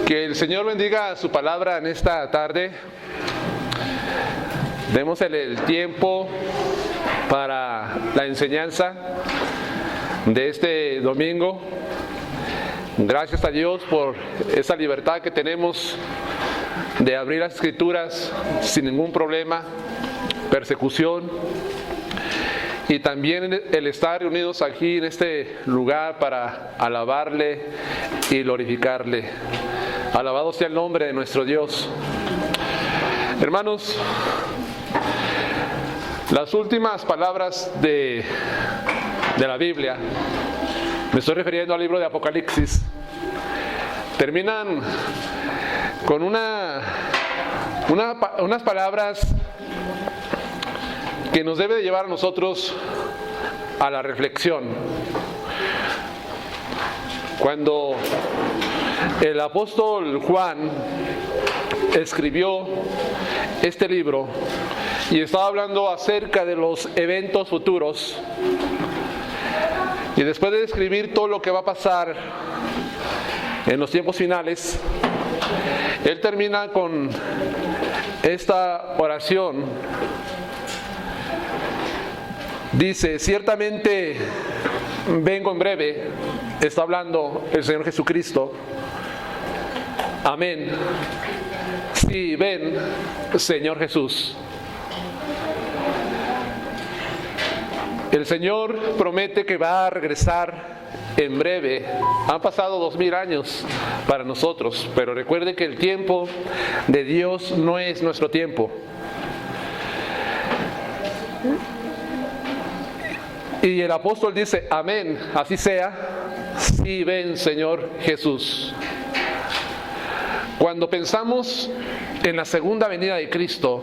Que el Señor bendiga su palabra en esta tarde. Demos el tiempo para la enseñanza de este domingo. Gracias a Dios por esa libertad que tenemos de abrir las Escrituras sin ningún problema, persecución, y también el estar reunidos aquí en este lugar para alabarle y glorificarle. Alabado sea el nombre de nuestro Dios. Hermanos, las últimas palabras de la Biblia, me estoy refiriendo al libro de Apocalipsis, terminan con unas palabras que nos debe de llevar a nosotros a la reflexión. Cuando el apóstol Juan escribió este libro y estaba hablando acerca de los eventos futuros, y después de describir todo lo que va a pasar en los tiempos finales, él termina con esta oración. Dice: ciertamente vengo en breve. Está hablando el Señor Jesucristo. Amén. Sí, ven, Señor Jesús. El Señor promete que va a regresar en breve. Han pasado 2000 años para nosotros, pero recuerde que el tiempo de Dios no es nuestro tiempo. Y el apóstol dice: amén, así sea. Sí, ven, Señor Jesús. Cuando pensamos en la segunda venida de Cristo,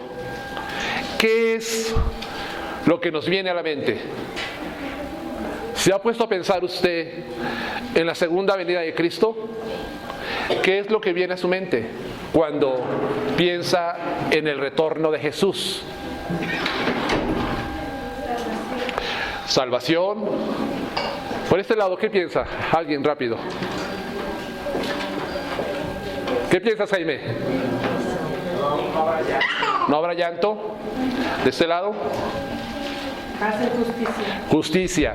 ¿qué es lo que nos viene a la mente? ¿Se ha puesto a pensar usted en la segunda venida de Cristo? ¿Qué es lo que viene a su mente cuando piensa en el retorno de Jesús? Salvación. Por este lado, ¿qué piensa? Alguien rápido. ¿Qué piensas, Jaime? ¿No habrá llanto? ¿De este lado? Hace justicia. Justicia,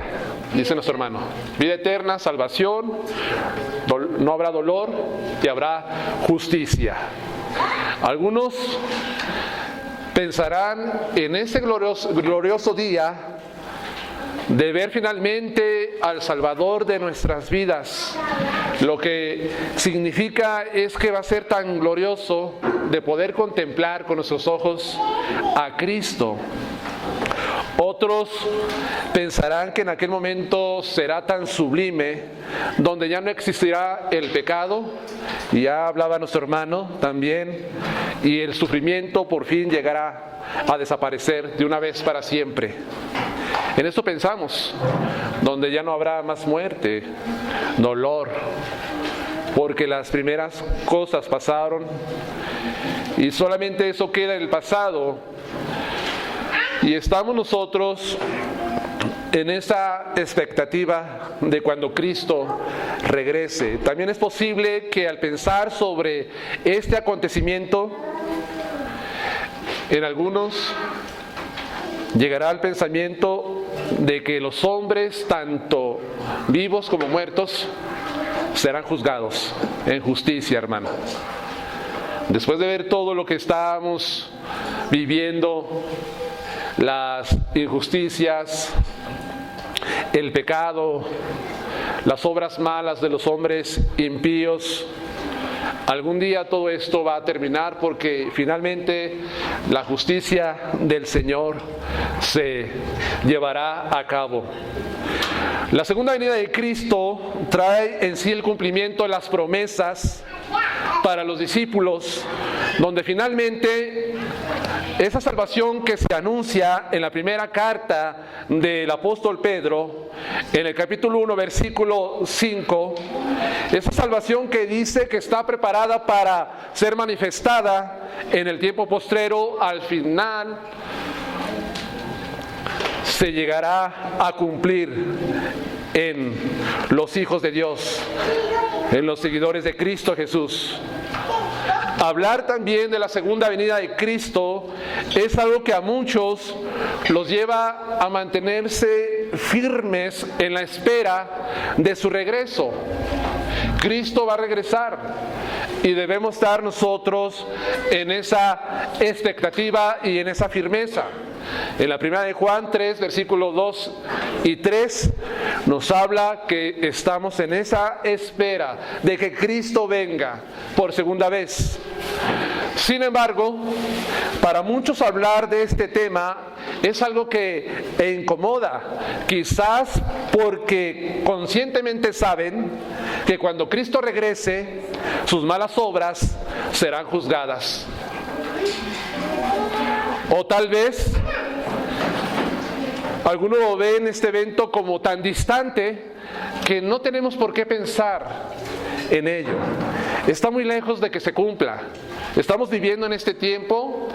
dice nuestro hermano. Vida eterna, salvación, no habrá dolor y habrá justicia. Algunos pensarán en ese glorioso día de ver finalmente al Salvador de nuestras vidas. Lo que significa es que va a ser tan glorioso de poder contemplar con nuestros ojos a Cristo. Otros pensarán que en aquel momento será tan sublime, donde ya no existirá el pecado, y ya hablaba nuestro hermano también, y el sufrimiento por fin llegará a desaparecer de una vez para siempre. En esto pensamos, donde ya no habrá más muerte, dolor, porque las primeras cosas pasaron y solamente eso queda en el pasado. Y estamos nosotros en esa expectativa de cuando Cristo regrese. También es posible que al pensar sobre este acontecimiento, en algunos llegará al pensamiento de que los hombres, tanto vivos como muertos, serán juzgados en justicia, hermano. Después de ver todo lo que estamos viviendo, las injusticias, el pecado, las obras malas de los hombres impíos, algún día todo esto va a terminar, porque finalmente la justicia del Señor se llevará a cabo. La segunda venida de Cristo trae en sí el cumplimiento de las promesas para los discípulos, donde finalmente esa salvación que se anuncia en la primera carta del apóstol Pedro, en el capítulo 1, versículo 5, esa salvación que dice que está preparada para ser manifestada en el tiempo postrero, al final se llegará a cumplir en los hijos de Dios, en los seguidores de Cristo Jesús. Hablar también de la segunda venida de Cristo es algo que a muchos los lleva a mantenerse firmes en la espera de su regreso. Cristo va a regresar y debemos estar nosotros en esa expectativa y en esa firmeza. En la primera de Juan 3, versículos 2 y 3, nos habla que estamos en esa espera de que Cristo venga por segunda vez. Sin embargo, para muchos hablar de este tema es algo que incomoda, quizás porque conscientemente saben que cuando Cristo regrese, sus malas obras serán juzgadas. O tal vez algunos ven este evento como tan distante que no tenemos por qué pensar en ello. Está muy lejos de que se cumpla. Estamos viviendo en este tiempo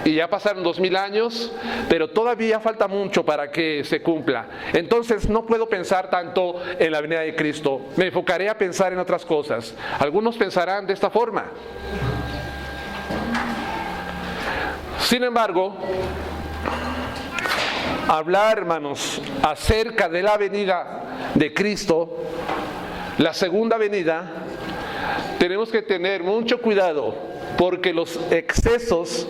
y ya pasaron 2000 años, pero todavía falta mucho para que se cumpla. Entonces no puedo pensar tanto en la venida de Cristo. Me enfocaré a pensar en otras cosas. Algunos pensarán de esta forma. Sin embargo, hablar, hermanos, acerca de la venida de Cristo, la segunda venida, tenemos que tener mucho cuidado, porque los excesos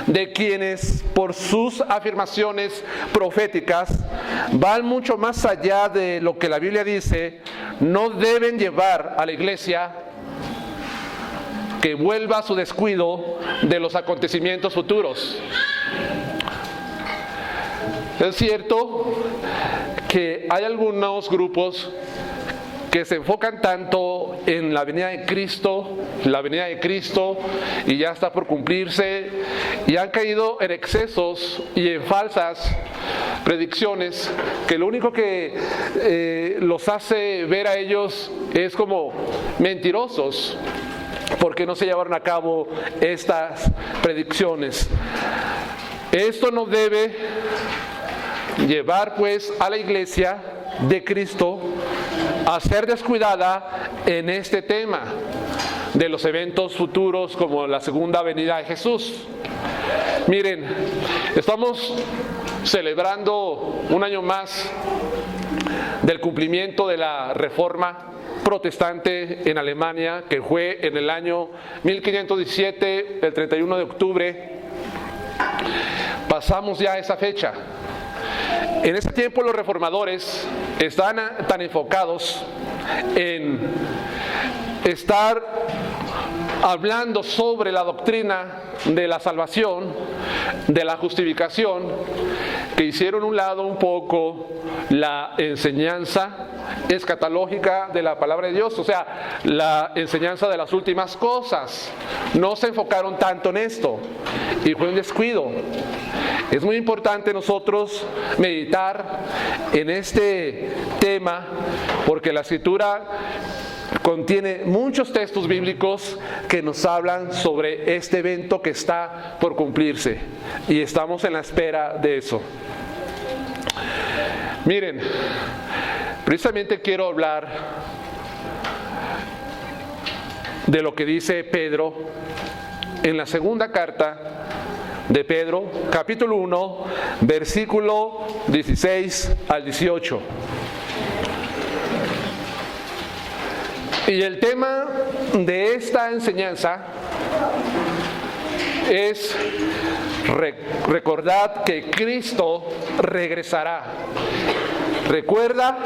de quienes por sus afirmaciones proféticas van mucho más allá de lo que la Biblia dice, no deben llevar a la iglesia que vuelva a su descuido de los acontecimientos futuros. Es cierto que hay algunos grupos que se enfocan tanto en la venida de Cristo, y ya está por cumplirse, y han caído en excesos y en falsas predicciones, que lo único que los hace ver a ellos es como mentirosos, porque no se llevaron a cabo estas predicciones. Esto nos debe llevar pues a la iglesia de Cristo a ser descuidada en este tema de los eventos futuros como la segunda venida de Jesús. Miren, estamos celebrando un año más del cumplimiento de la Reforma Protestante en Alemania, que fue en el año 1517, el 31 de octubre. Pasamos ya esa fecha. En ese tiempo los reformadores estaban tan enfocados en estar hablando sobre la doctrina de la salvación, de la justificación, que hicieron a un lado un poco la enseñanza escatológica de la palabra de Dios, o sea, la enseñanza de las últimas cosas. No se enfocaron tanto en esto y fue un descuido. Es muy importante nosotros meditar en este tema, porque la Escritura contiene muchos textos bíblicos que nos hablan sobre este evento que está por cumplirse, y estamos en la espera de eso. Miren, precisamente quiero hablar de lo que dice Pedro en la segunda carta de Pedro, capítulo 1, versículo 16 al 18. Y el tema de esta enseñanza es recordad que Cristo regresará. Recuerda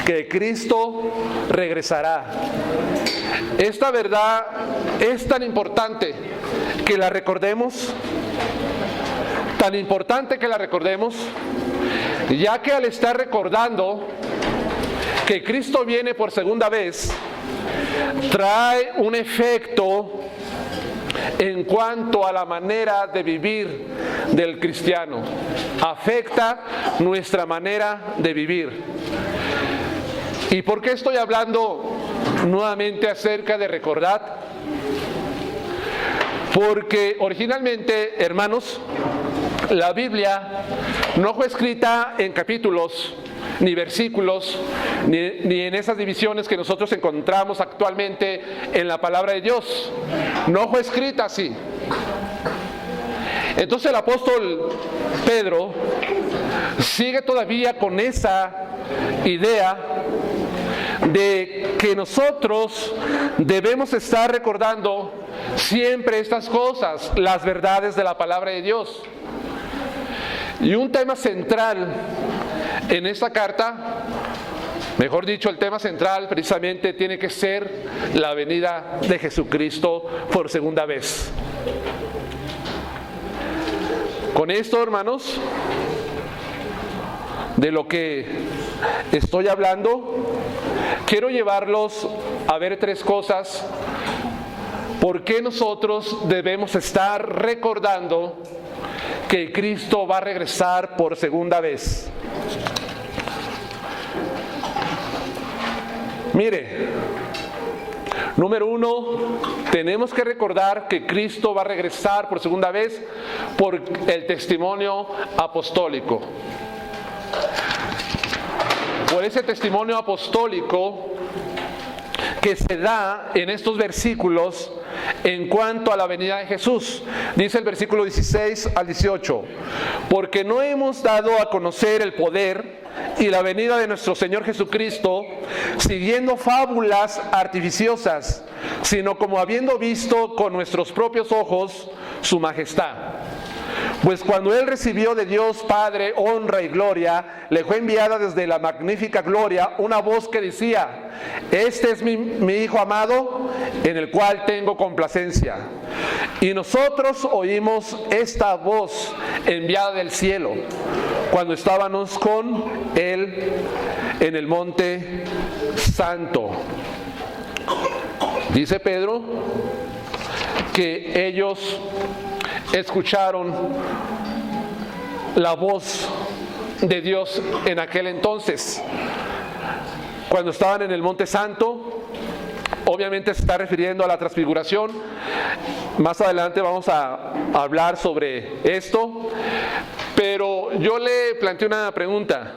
que Cristo regresará. Esta verdad es tan importante que la recordemos, ya que al estar recordando que Cristo viene por segunda vez, trae un efecto en cuanto a la manera de vivir del cristiano. Afecta nuestra manera de vivir. ¿Y por qué estoy hablando nuevamente acerca de recordar? Porque originalmente, hermanos, la Biblia no fue escrita en capítulos ni versículos, ni en esas divisiones que nosotros encontramos actualmente en la palabra de Dios. No fue escrita así. Entonces el apóstol Pedro sigue todavía con esa idea de que nosotros debemos estar recordando siempre estas cosas, las verdades de la palabra de Dios. Y un tema central en esta carta, mejor dicho, el tema central precisamente tiene que ser la venida de Jesucristo por segunda vez. Con esto, hermanos, de lo que estoy hablando, quiero llevarlos a ver tres cosas. ¿Por qué nosotros debemos estar recordando que Cristo va a regresar por segunda vez? Mire, número uno, tenemos que recordar que Cristo va a regresar por segunda vez por el testimonio apostólico. Por ese testimonio apostólico que se da en estos versículos en cuanto a la venida de Jesús. Dice el versículo 16 al 18: porque no hemos dado a conocer el poder y la venida de nuestro Señor Jesucristo siguiendo fábulas artificiosas, sino como habiendo visto con nuestros propios ojos su majestad. Pues cuando Él recibió de Dios Padre honra y gloria, le fue enviada desde la magnífica gloria una voz que decía: este es mi Hijo amado, en el cual tengo complacencia. Y nosotros oímos esta voz enviada del cielo, cuando estábamos con Él en el monte santo. Dice Pedro que ellos escucharon la voz de Dios en aquel entonces, cuando estaban en el Monte Santo. Obviamente se está refiriendo a la transfiguración. Más adelante vamos a hablar sobre esto, pero yo le planteé una pregunta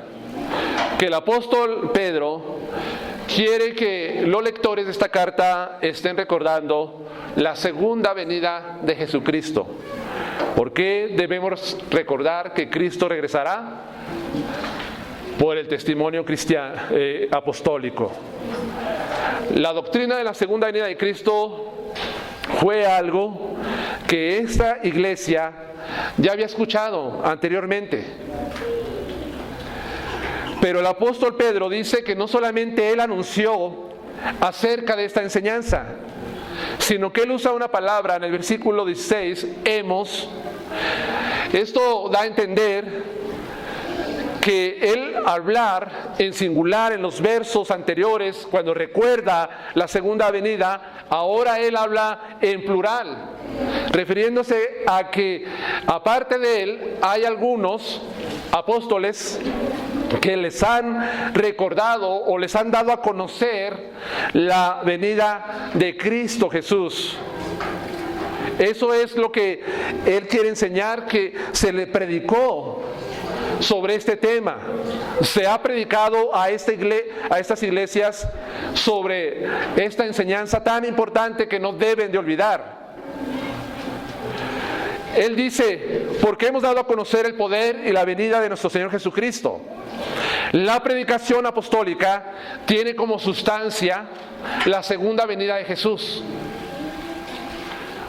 que el apóstol Pedro quiere que los lectores de esta carta estén recordando la segunda venida de Jesucristo. ¿Por qué debemos recordar que Cristo regresará? Por el testimonio apostólico. La doctrina de la segunda venida de Cristo fue algo que esta iglesia ya había escuchado anteriormente. Pero el apóstol Pedro dice que no solamente él anunció acerca de esta enseñanza, sino que él usa una palabra en el versículo 16, hemos. Esto da a entender que él hablar en singular en los versos anteriores, cuando recuerda la segunda venida, ahora él habla en plural, refiriéndose a que aparte de él hay algunos apóstoles que les han recordado o les han dado a conocer la venida de Cristo Jesús. Eso es lo que él quiere enseñar, que se le predicó sobre este tema. Se ha predicado a estas iglesias sobre esta enseñanza tan importante que no deben de olvidar. Él dice, porque hemos dado a conocer el poder y la venida de nuestro Señor Jesucristo. La predicación apostólica tiene como sustancia la segunda venida de Jesús.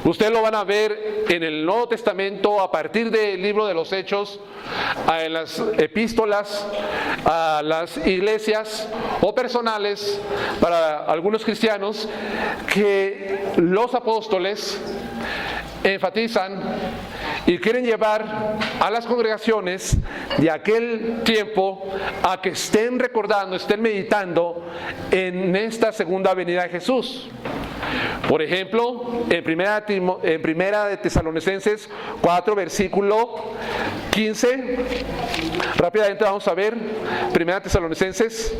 Ustedes lo van a ver en el Nuevo Testamento a partir del libro de los Hechos, en las epístolas a las iglesias o personales para algunos cristianos, que los apóstoles enfatizan y quieren llevar a las congregaciones de aquel tiempo a que estén recordando, estén meditando en esta segunda venida de Jesús. Por ejemplo, en primera de Tesalonicenses 4, versículo 15, rápidamente vamos a ver, primera de Tesalonicenses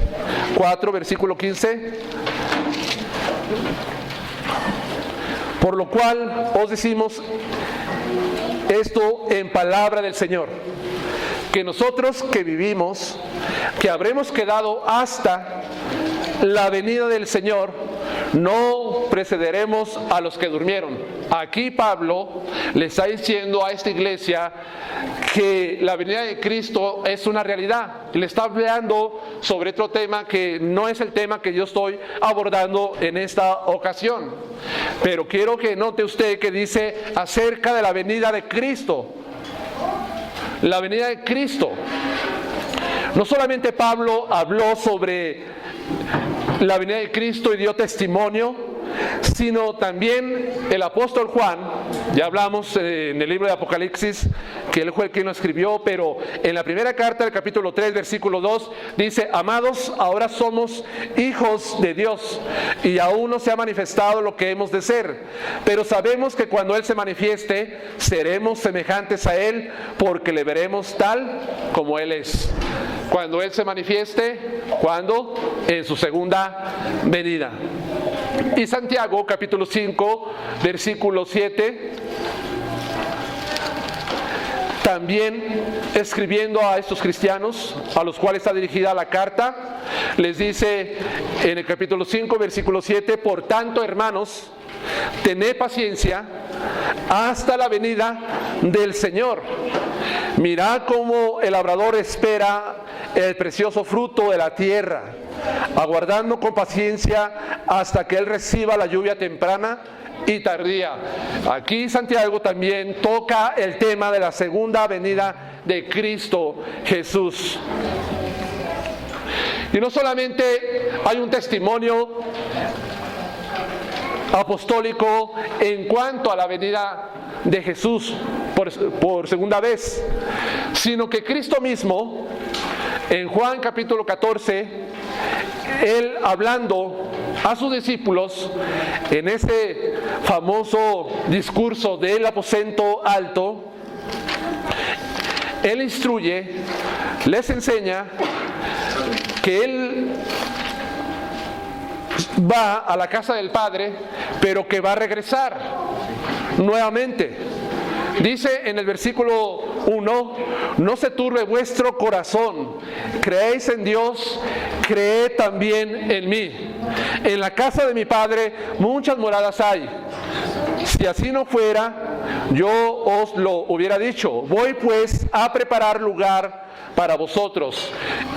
4, versículo 15. Por lo cual os decimos esto en palabra del Señor, que nosotros que vivimos, que habremos quedado hasta la venida del Señor, no precederemos a los que durmieron. Aquí Pablo le está diciendo a esta iglesia que la venida de Cristo es una realidad. Le está hablando sobre otro tema que no es el tema que yo estoy abordando en esta ocasión. Pero quiero que note usted que dice acerca de la venida de Cristo. La venida de Cristo. No solamente Pablo habló sobre la venida de Cristo y dio testimonio, sino también el apóstol Juan. Ya hablamos en el libro de Apocalipsis que él fue el que lo escribió, pero en la primera carta del capítulo 3 versículo 2 dice: amados, ahora somos hijos de Dios y aún no se ha manifestado lo que hemos de ser, pero sabemos que cuando Él se manifieste seremos semejantes a Él, porque le veremos tal como Él es. Cuando Él se manifieste, ¿cuándo? En su segunda venida. Y Santiago capítulo 5 versículo 7, también escribiendo a estos cristianos a los cuales está dirigida la carta, les dice en el capítulo 5 versículo 7: por tanto, hermanos, tened paciencia hasta la venida del Señor. Mirad cómo el labrador espera el precioso fruto de la tierra, aguardando con paciencia hasta que Él reciba la lluvia temprana y tardía. Aquí Santiago también toca el tema de la segunda venida de Cristo Jesús. Y no solamente hay un testimonio apostólico en cuanto a la venida de Jesús por segunda vez, sino que Cristo mismo, en Juan capítulo 14, Él hablando a sus discípulos en ese famoso discurso del aposento alto, Él instruye, les enseña que Él va a la casa del Padre, pero que va a regresar nuevamente. Dice en el versículo 1: no se turbe vuestro corazón, creéis en Dios, creed también en mí. En la casa de mi Padre muchas moradas hay. Si así no fuera, yo os lo hubiera dicho. Voy pues a preparar lugar para vosotros,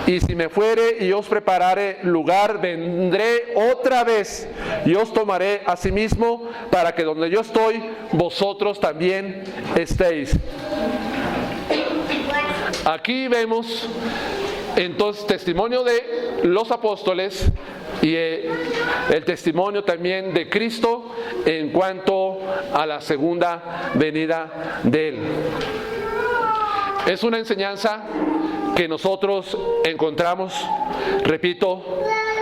y si me fuere y os preparare lugar, vendré otra vez y os tomaré a sí mismo, para que donde yo estoy, vosotros también estéis. Aquí vemos entonces testimonio de los apóstoles y el testimonio también de Cristo en cuanto a la segunda venida de Él. Es una enseñanza que nosotros encontramos, repito,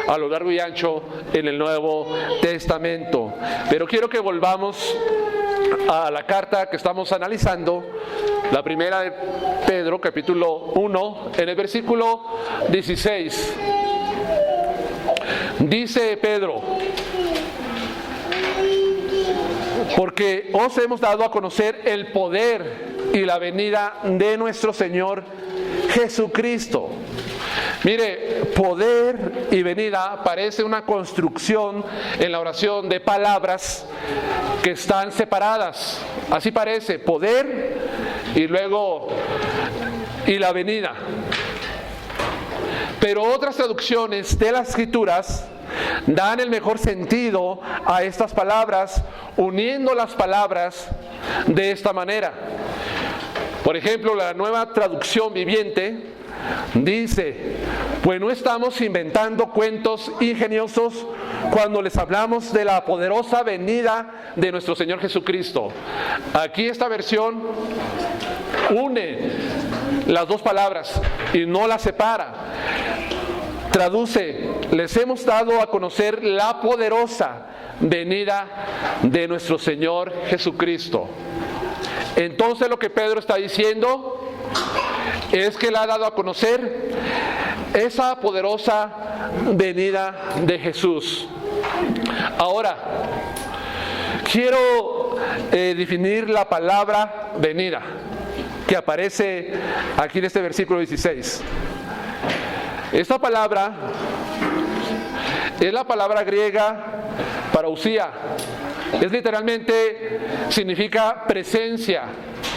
a lo largo y ancho en el Nuevo Testamento. Pero quiero que volvamos a la carta que estamos analizando, la primera de Pedro, capítulo 1, en el versículo 16. Dice Pedro: porque os hemos dado a conocer el poder y la venida de nuestro Señor Jesucristo. Mire, poder y venida parece una construcción en la oración de palabras que están separadas. Así parece, poder y luego y la venida. Pero otras traducciones de las Escrituras dan el mejor sentido a estas palabras, uniendo las palabras de esta manera. Por ejemplo, la Nueva Traducción Viviente dice: pues no estamos inventando cuentos ingeniosos cuando les hablamos de la poderosa venida de nuestro Señor Jesucristo. Aquí esta versión une las dos palabras y no las separa. Traduce: les hemos dado a conocer la poderosa venida de nuestro Señor Jesucristo. Entonces lo que Pedro está diciendo es que le ha dado a conocer esa poderosa venida de Jesús. Ahora, quiero definir la palabra venida. que aparece aquí en este versículo 16. Esta palabra es la palabra griega parousia. Es literalmente, significa presencia.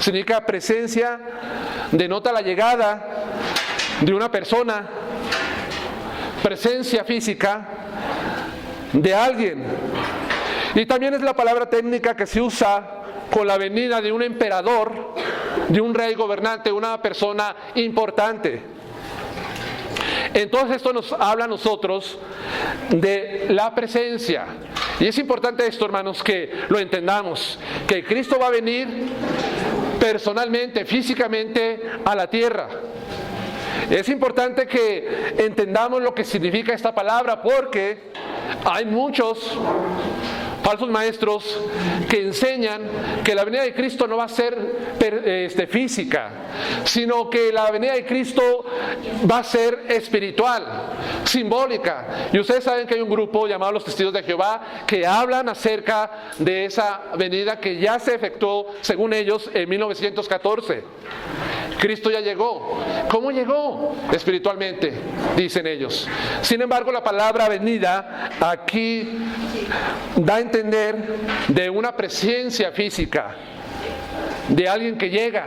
Significa presencia, denota la llegada de una persona, presencia física de alguien. Y también es la palabra técnica que se usa con la venida de un emperador, de un rey gobernante, una persona importante. Entonces esto nos habla a nosotros de la presencia. Y es importante esto, hermanos, que lo entendamos, que Cristo va a venir personalmente, físicamente a la tierra. Es importante que entendamos lo que significa esta palabra, porque hay muchos falsos maestros que enseñan que la venida de Cristo no va a ser física, sino que la venida de Cristo va a ser espiritual, simbólica. Y ustedes saben que hay un grupo llamado los Testigos de Jehová que hablan acerca de esa venida que ya se efectuó, según ellos, en 1914. Cristo ya llegó. ¿Cómo llegó? Espiritualmente, dicen ellos. Sin embargo, la palabra venida aquí da a entender de una presencia física, de alguien que llega.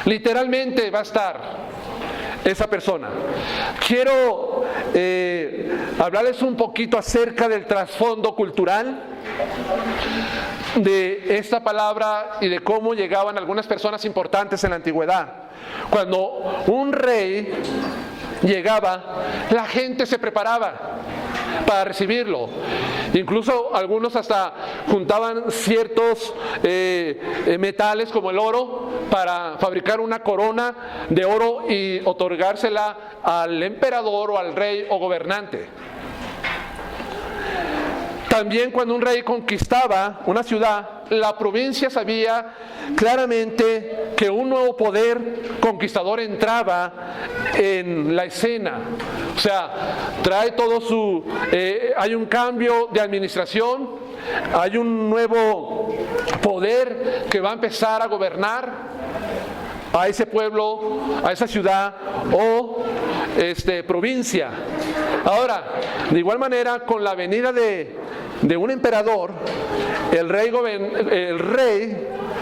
Literalmente va a estar esa persona. Quiero hablarles un poquito acerca del trasfondo cultural de esta palabra y de cómo llegaban algunas personas importantes en la antigüedad. Cuando un rey llegaba, la gente se preparaba para recibirlo. Incluso algunos hasta juntaban ciertos metales como el oro para fabricar una corona de oro y otorgársela al emperador o al rey o gobernante. También cuando un rey conquistaba una ciudad, la provincia sabía claramente que un nuevo poder conquistador entraba en la escena. O sea, trae todo su... hay un cambio de administración, hay un nuevo poder que va a empezar a gobernar a ese pueblo, a esa ciudad o provincia. Ahora, de igual manera, con la venida de un emperador, el rey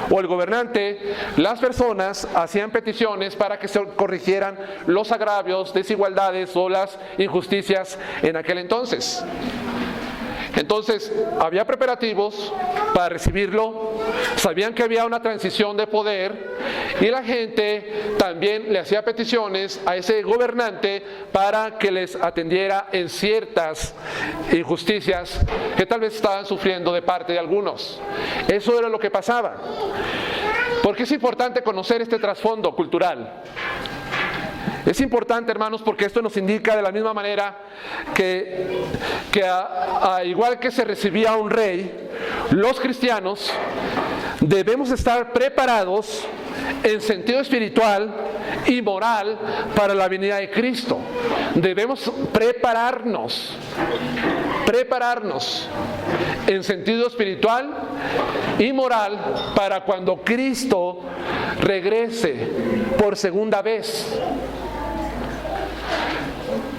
o el gobernante, las personas hacían peticiones para que se corrigieran los agravios, desigualdades o las injusticias en aquel entonces. Entonces, había preparativos para recibirlo, sabían que había una transición de poder y la gente también le hacía peticiones a ese gobernante para que les atendiera en ciertas injusticias que tal vez estaban sufriendo de parte de algunos. Eso era lo que pasaba. ¿Por qué es importante conocer este trasfondo cultural? Es importante, hermanos, porque esto nos indica de la misma manera que igual que se recibía a un rey, los cristianos debemos estar preparados en sentido espiritual y moral para la venida de Cristo. Debemos prepararnos en sentido espiritual y moral para cuando Cristo regrese por segunda vez.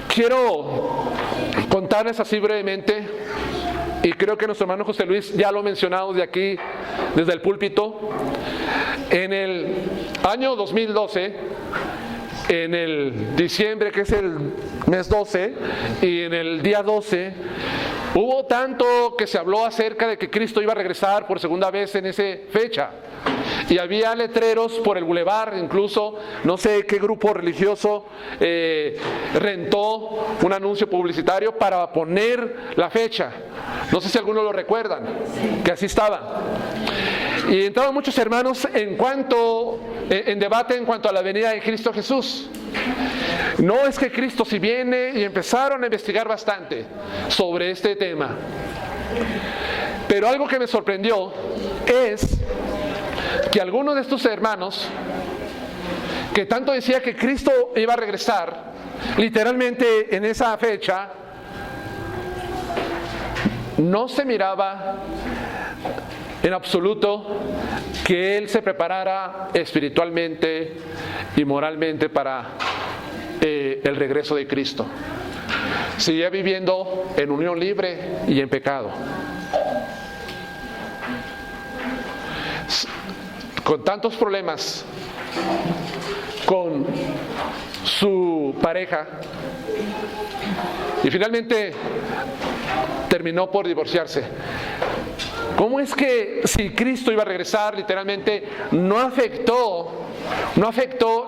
Quiero contarles así brevemente, y creo que nuestro hermano José Luis ya lo ha mencionado de aquí, desde el púlpito. En el año 2012, en el diciembre, que es el mes 12, y en el día 12, hubo tanto que se habló acerca de que Cristo iba a regresar por segunda vez en esa fecha. Y había letreros por el bulevar, incluso no sé qué grupo religioso rentó un anuncio publicitario para poner la fecha. No sé si algunos lo recuerdan, que así estaba. Y entraban muchos hermanos en debate en cuanto a la venida de Cristo Jesús. No es que Cristo si viene, y empezaron a investigar bastante sobre este tema. Pero algo que me sorprendió es que algunos de estos hermanos, que tanto decía que Cristo iba a regresar, literalmente en esa fecha, no se miraba en absoluto que él se preparara espiritualmente y moralmente para el regreso de Cristo. Seguía viviendo en unión libre y en pecado, con tantos problemas con su pareja, y finalmente terminó por divorciarse. ¿Cómo es que si Cristo iba a regresar, literalmente no afectó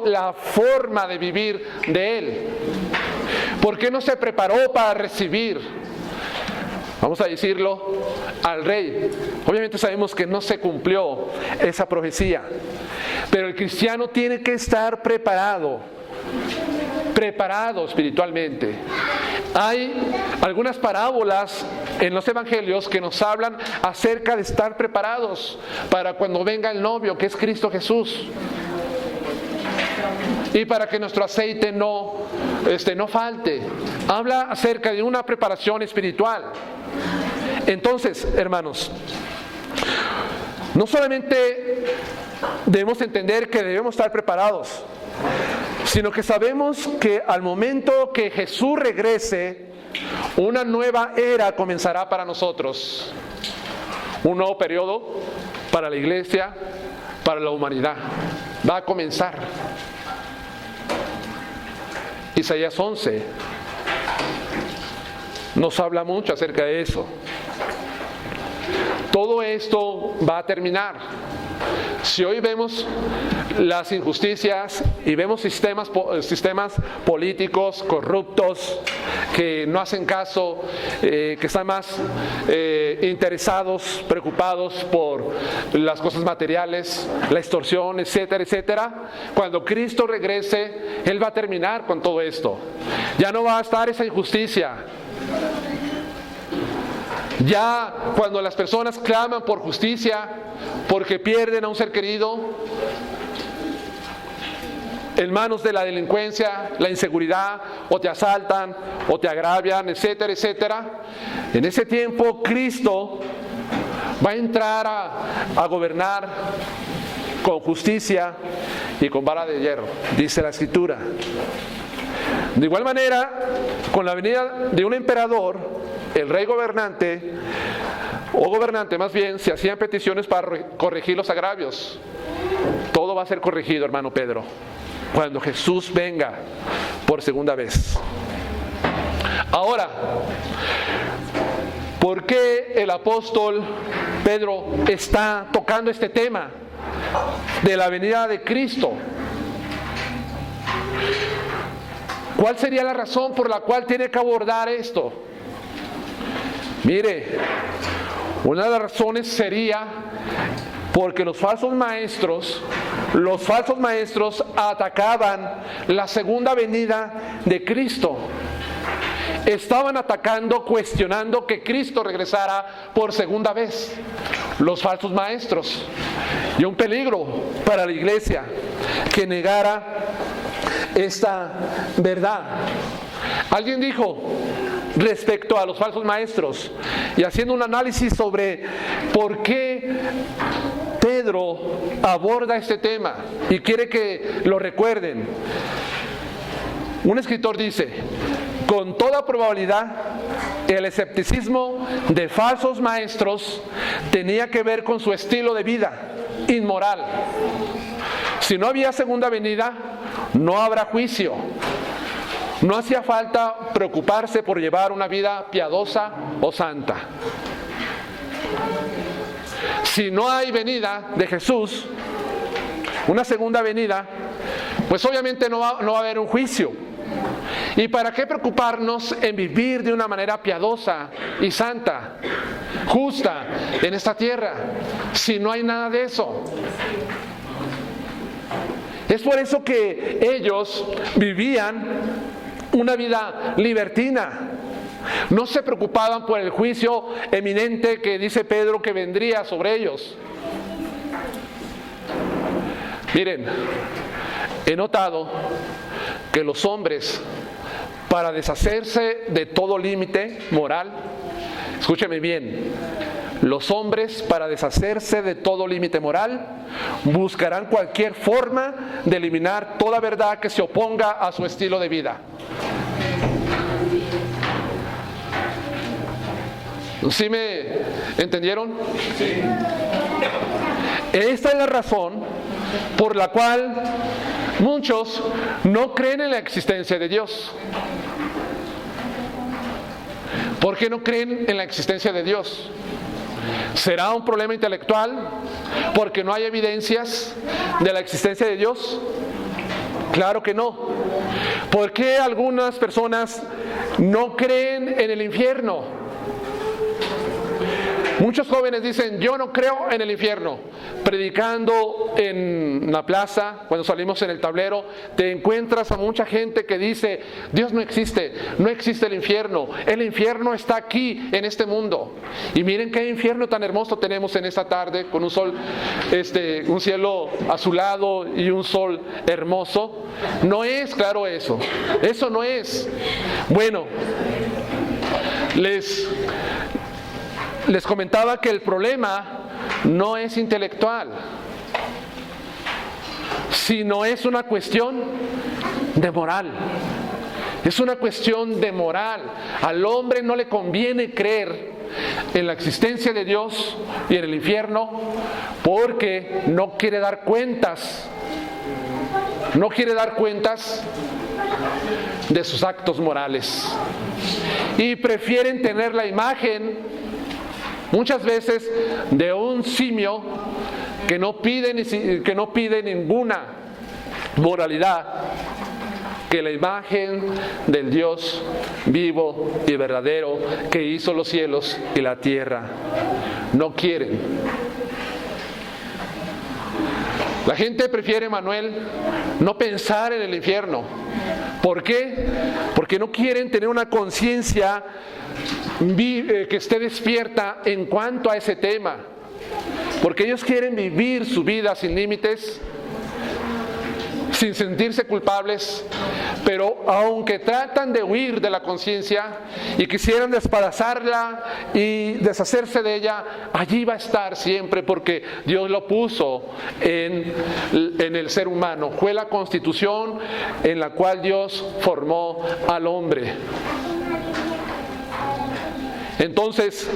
la forma de vivir de él? ¿Por qué no se preparó para recibir, vamos a decirlo, al rey? Obviamente sabemos que no se cumplió esa profecía, pero el cristiano tiene que estar preparado espiritualmente. Hay algunas parábolas en los evangelios que nos hablan acerca de estar preparados para cuando venga el novio, que es Cristo Jesús, y para que nuestro aceite no falte. Habla acerca de una preparación espiritual. Entonces, hermanos, no solamente debemos entender que debemos estar preparados, sino que sabemos que al momento que Jesús regrese, una nueva era comenzará para nosotros. Un nuevo periodo para la iglesia, para la humanidad. Va a comenzar. Isaías 11 nos habla mucho acerca de eso. Todo esto va a terminar. Si hoy vemos las injusticias y vemos sistemas políticos corruptos que no hacen caso, que están más interesados, preocupados por las cosas materiales, la extorsión, etcétera, etcétera, cuando Cristo regrese, Él va a terminar con todo esto. Ya no va a estar esa injusticia. Ya cuando las personas claman por justicia porque pierden a un ser querido en manos de la delincuencia, la inseguridad, o te asaltan, o te agravian, etcétera, etcétera, en ese tiempo Cristo va a entrar a gobernar con justicia y con vara de hierro, dice la Escritura. De igual manera, con la venida de un emperador, el rey gobernante, o gobernante más bien, se hacían peticiones para corregir los agravios. Todo va a ser corregido, hermano Pedro, cuando Jesús venga por segunda vez. Ahora, ¿por qué el apóstol Pedro está tocando este tema de la venida de Cristo? ¿Cuál sería la razón por la cual tiene que abordar esto? Mire, una de las razones sería porque los falsos maestros atacaban la segunda venida de Cristo. Estaban atacando, cuestionando que Cristo regresara por segunda vez. Los falsos maestros. Y un peligro para la iglesia que negara esta verdad. Alguien dijo respecto a los falsos maestros, y haciendo un análisis sobre por qué Pedro aborda este tema y quiere que lo recuerden. Un escritor dice: con toda probabilidad, el escepticismo de falsos maestros tenía que ver con su estilo de vida inmoral. Si no había segunda venida, no habrá juicio. No hacía falta preocuparse por llevar una vida piadosa o santa. Si no hay venida de Jesús, una segunda venida, pues obviamente no va a haber un juicio. ¿Y para qué preocuparnos en vivir de una manera piadosa y santa, justa en esta tierra, si no hay nada de eso? Es por eso que ellos vivían una vida libertina. No se preocupaban por el juicio eminente que dice Pedro que vendría sobre ellos. Miren, he notado que los hombres, para deshacerse de todo límite moral, escúcheme bien, Los hombres, para deshacerse de todo límite moral, buscarán cualquier forma de eliminar toda verdad que se oponga a su estilo de vida. ¿Sí me entendieron? Sí. Esta es la razón por la cual muchos no creen en la existencia de Dios. ¿Por qué no creen en la existencia de Dios? ¿Será un problema intelectual? ¿Porque no hay evidencias de la existencia de Dios? Claro que no. ¿Por qué algunas personas no creen en el infierno? Muchos jóvenes dicen, yo no creo en el infierno. Predicando en la plaza, cuando salimos en el tablero, te encuentras a mucha gente que dice, Dios no existe el infierno está aquí en este mundo. Y miren qué infierno tan hermoso tenemos en esta tarde, con un sol, un cielo azulado y un sol hermoso. No es claro eso no es. Bueno, les comentaba que el problema no es intelectual, sino es una cuestión de moral. Es una cuestión de moral. Al hombre no le conviene creer en la existencia de Dios y en el infierno porque no quiere dar cuentas. No quiere dar cuentas de sus actos morales. Y prefieren tener la imagen muchas veces de un simio que no pide ninguna moralidad, que la imagen del Dios vivo y verdadero que hizo los cielos y la tierra. No quieren. La gente prefiere, Manuel, no pensar en el infierno. ¿Por qué? Porque no quieren tener una conciencia que esté despierta en cuanto a ese tema, porque ellos quieren vivir su vida sin límites, sin sentirse culpables, pero aunque tratan de huir de la conciencia y quisieran despedazarla y deshacerse de ella, allí va a estar siempre, porque Dios lo puso en el ser humano. Fue la constitución en la cual Dios formó al hombre. Entonces,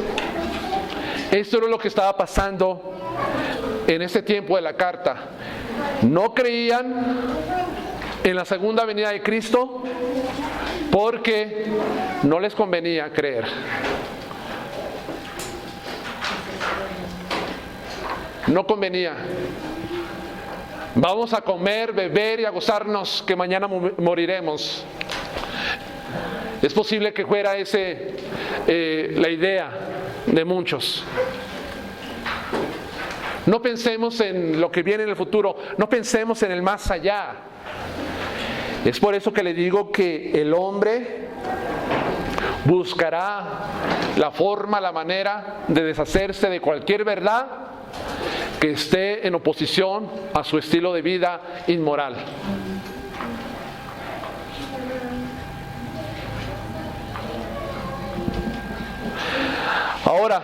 esto era lo que estaba pasando en este tiempo de la carta. No creían en la segunda venida de Cristo porque no les convenía creer. No convenía. Vamos a comer, beber y a gozarnos que mañana moriremos. Es posible que fuera la idea de muchos. No pensemos en lo que viene en el futuro, no pensemos en el más allá. Es por eso que le digo que el hombre buscará la forma, la manera de deshacerse de cualquier verdad que esté en oposición a su estilo de vida inmoral. Ahora,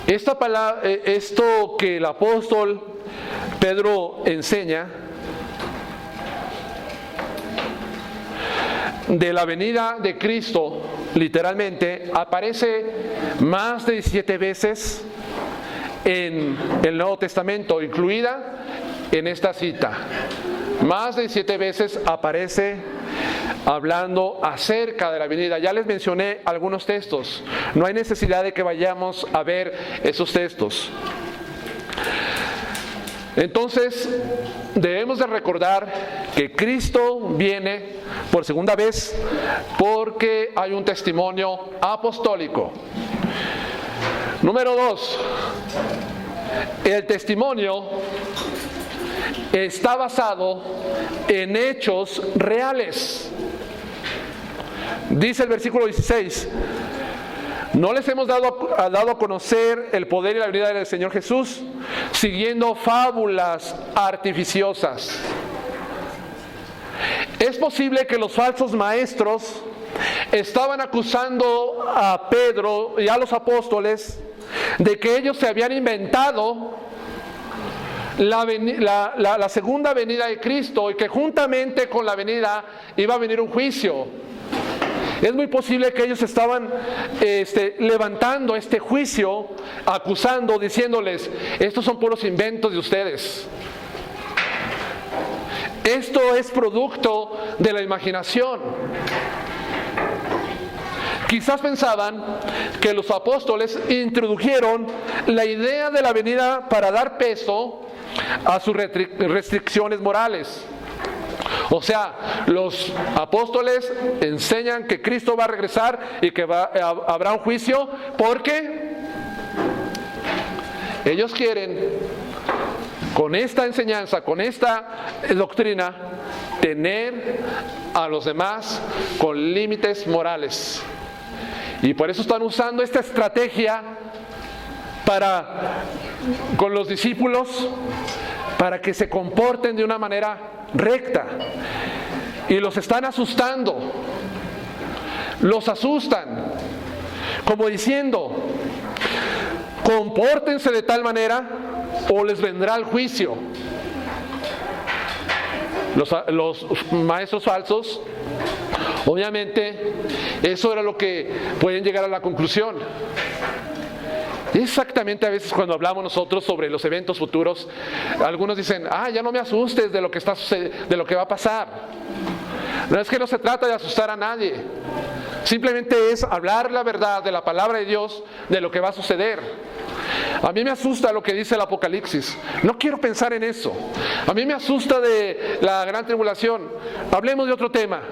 esto que el apóstol Pedro enseña de la venida de Cristo, literalmente, aparece más de 17 veces en el Nuevo Testamento, incluida en esta cita. Más de 7 veces aparece hablando acerca de la venida. Ya les mencioné algunos textos. No hay necesidad de que vayamos a ver esos textos. Entonces, debemos de recordar que Cristo viene por segunda vez porque hay un testimonio apostólico. Número 2, el testimonio está basado en hechos reales. Dice el versículo 16: no les hemos dado a conocer el poder y la venida del Señor Jesús, siguiendo fábulas artificiosas. Es posible que los falsos maestros estaban acusando a Pedro y a los apóstoles de que ellos se habían inventado la segunda venida de Cristo y que juntamente con la venida iba a venir un juicio. Es muy posible que ellos estaban levantando este juicio, acusando, diciéndoles: estos son puros inventos de ustedes. Esto es producto de la imaginación. Quizás pensaban que los apóstoles introdujeron la idea de la venida para dar peso a sus restricciones morales. O sea, los apóstoles enseñan que Cristo va a regresar y que habrá un juicio, porque ellos quieren, con esta enseñanza, con esta doctrina, tener a los demás con límites morales. Y por eso están usando esta estrategia con los discípulos, para que se comporten de una manera recta. Y los están asustando. Los asustan, como diciendo: compórtense de tal manera o les vendrá el juicio. Los maestros falsos, obviamente, eso era lo que pueden llegar a la conclusión. Exactamente, a veces cuando hablamos nosotros sobre los eventos futuros, algunos dicen: ya no me asustes de lo que está de lo que va a pasar. No es que no se trata de asustar a nadie, simplemente es hablar la verdad de la palabra de Dios, de lo que va a suceder. A mí me asusta lo que dice el Apocalipsis, no quiero pensar en eso. A mí me asusta de la gran tribulación. Hablemos de otro tema,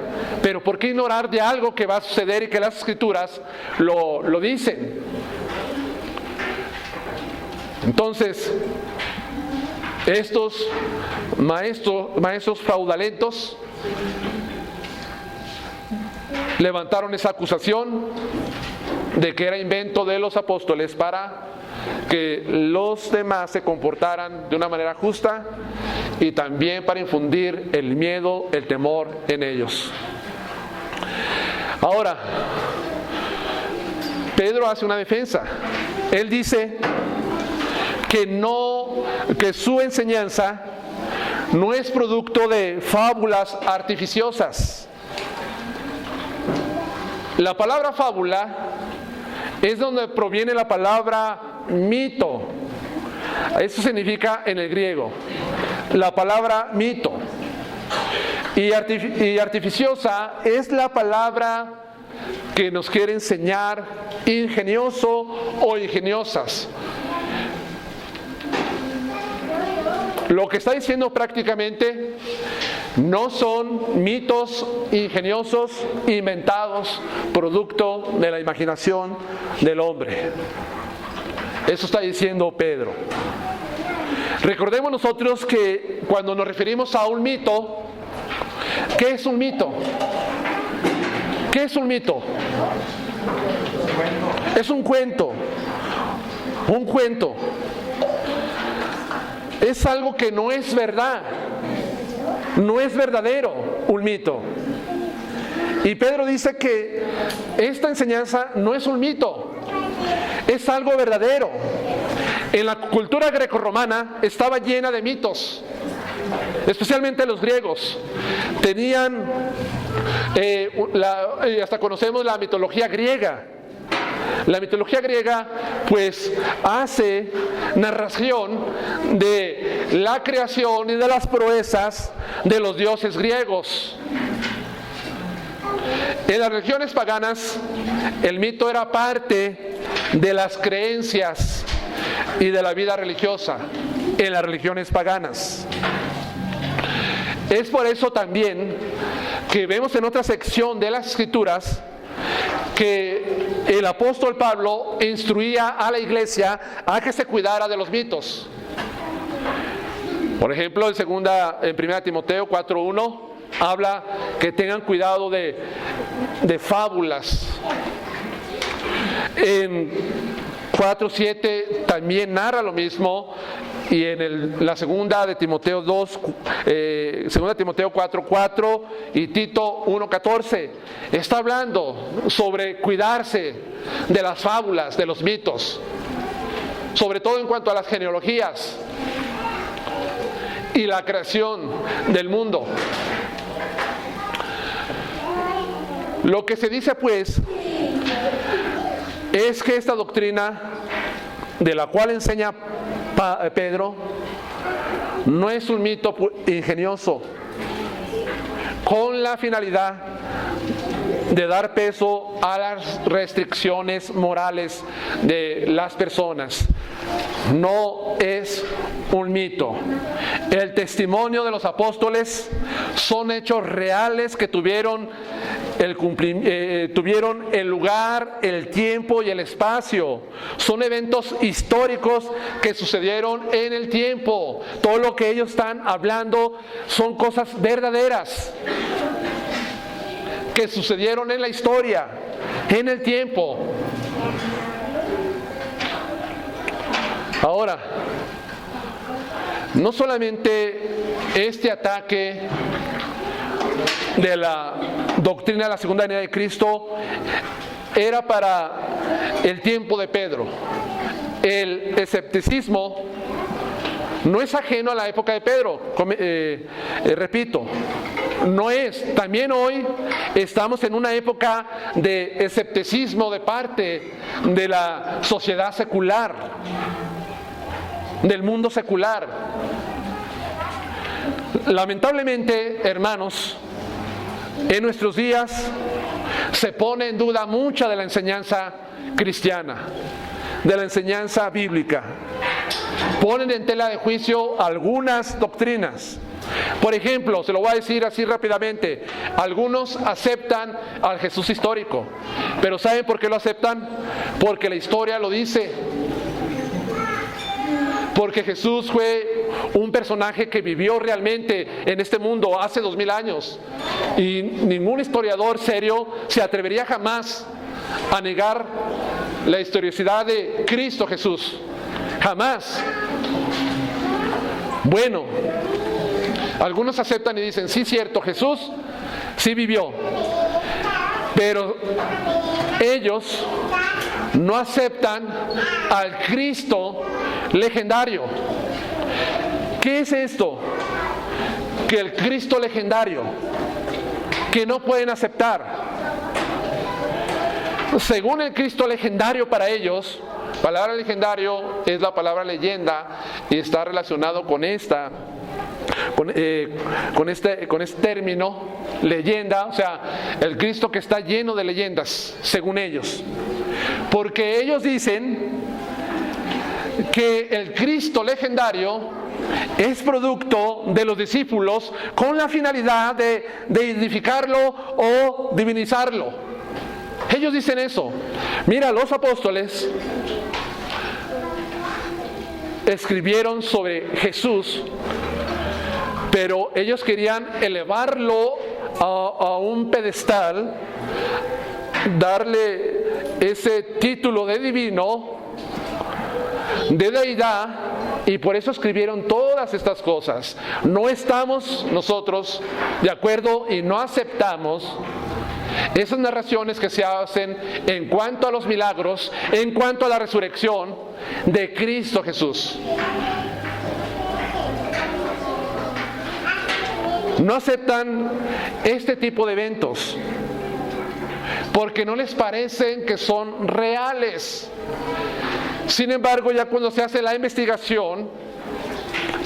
pero ¿por qué ignorar de algo que va a suceder y que las Escrituras lo dicen? Entonces, estos maestros fraudulentos levantaron esa acusación de que era invento de los apóstoles para que los demás se comportaran de una manera justa y también para infundir el miedo, el temor en ellos. Ahora, Pedro hace una defensa. Él dice que su enseñanza no es producto de fábulas artificiosas. La palabra fábula es donde proviene la palabra mito. Eso significa en el griego la palabra mito. Y artificiosa es la palabra que nos quiere enseñar ingenioso o ingeniosas. Lo que está diciendo prácticamente no son mitos ingeniosos, inventados, producto de la imaginación del hombre. Eso está diciendo Pedro. Recordemos nosotros que cuando nos referimos a un mito, ¿qué es un mito? ¿Qué es un mito? Es un cuento. Un cuento. Es algo que no es verdad. No es verdadero un mito. Y Pedro dice que esta enseñanza no es un mito, es algo verdadero. En la cultura grecorromana estaba llena de mitos, especialmente los griegos. Tenían, hasta conocemos la mitología griega. La mitología griega pues hace narración de la creación y de las proezas de los dioses griegos. En las religiones paganas el mito era parte de las creencias y de la vida religiosa en las religiones paganas. Es por eso también que vemos en otra sección de las Escrituras que el apóstol Pablo instruía a la iglesia a que se cuidara de los mitos. Por ejemplo, en 1 Timoteo 4:1 habla que tengan cuidado de fábulas. En 4:7 también narra lo mismo y en la segunda de Timoteo 2, segunda de Timoteo 4:4 y Tito 1:14, está hablando sobre cuidarse de las fábulas, de los mitos, sobre todo en cuanto a las genealogías y la creación del mundo. Lo que se dice pues es que esta doctrina de la cual enseña Pedro no es un mito ingenioso con la finalidad de dar peso a las restricciones morales de las personas. No es un mito. El testimonio de los apóstoles son hechos reales que tuvieron el lugar, el tiempo y el espacio. Son eventos históricos que sucedieron en el tiempo. Todo lo que ellos están hablando son cosas verdaderas que sucedieron en la historia, en el tiempo. Ahora, no solamente este ataque de la doctrina de la segunda venida de Cristo era para el tiempo de Pedro. El escepticismo no es ajeno a la época de Pedro, repito, no es. También hoy estamos en una época de escepticismo de parte de la sociedad secular, del mundo secular. Lamentablemente, hermanos, en nuestros días se pone en duda mucha de la enseñanza cristiana, de la enseñanza bíblica. Ponen en tela de juicio algunas doctrinas. Por ejemplo, se lo voy a decir así rápidamente, algunos aceptan al Jesús histórico, pero ¿saben por qué lo aceptan? Porque la historia lo dice. Porque Jesús fue un personaje que vivió realmente en este mundo hace 2000 años. Y ningún historiador serio se atrevería jamás a negar la historicidad de Cristo Jesús. Jamás. Bueno, algunos aceptan y dicen, sí, cierto, Jesús sí vivió. Pero ellos no aceptan al Cristo legendario. ¿Qué es esto? Que el Cristo legendario, que no pueden aceptar. Según el Cristo legendario para ellos, palabra legendario es la palabra leyenda y está relacionado con este término, leyenda, o sea, el Cristo que está lleno de leyendas, según ellos. Porque ellos dicen que el Cristo legendario es producto de los discípulos con la finalidad de edificarlo o divinizarlo. Ellos dicen eso. Mira, los apóstoles escribieron sobre Jesús, pero ellos querían elevarlo a un pedestal, darle ese título de divino, de deidad, y por eso escribieron todas estas cosas. No estamos nosotros de acuerdo y no aceptamos esas narraciones que se hacen en cuanto a los milagros, en cuanto a la resurrección de Cristo Jesús. No aceptan este tipo de eventos porque no les parecen que son reales. Sin embargo, ya cuando se hace la investigación